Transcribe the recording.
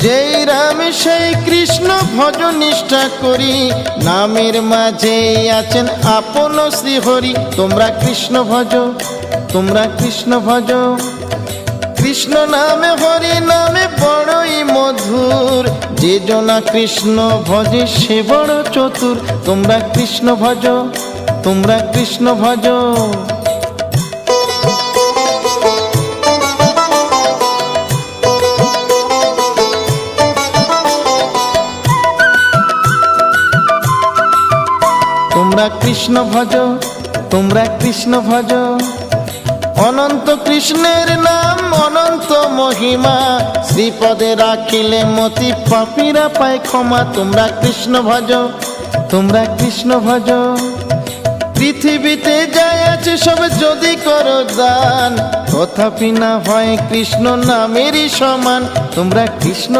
যেই রাম সেই কৃষ্ণ ভজ নিষ্ঠা করি, নামের মাঝে আছেন আপন শ্রীহরি। তোমরা কৃষ্ণ ভজ, তোমরা কৃষ্ণ ভজ। কৃষ্ণ নামে হরি নামে বড়ই মধুর, যে জনা কৃষ্ণ ভজে সে বড় চতুর। তোমরা কৃষ্ণ ভজ, তোমরা কৃষ্ণ ভজ। তোমরা কৃষ্ণ ভজ, তোমরা কৃষ্ণ ভজ। অনন্ত কৃষ্ণের নাম অনন্ত মহিমা, শ্রীপদে রাখিলে মতি পাপীরা পায় ক্ষমা। তোমরা কৃষ্ণ ভজ, তোমরা কৃষ্ণ ভজ। পৃথিবীতে যাই আছে সব যদি করো দান, তথাপি না হয় কৃষ্ণ নামেরই সমান। তোমরা কৃষ্ণ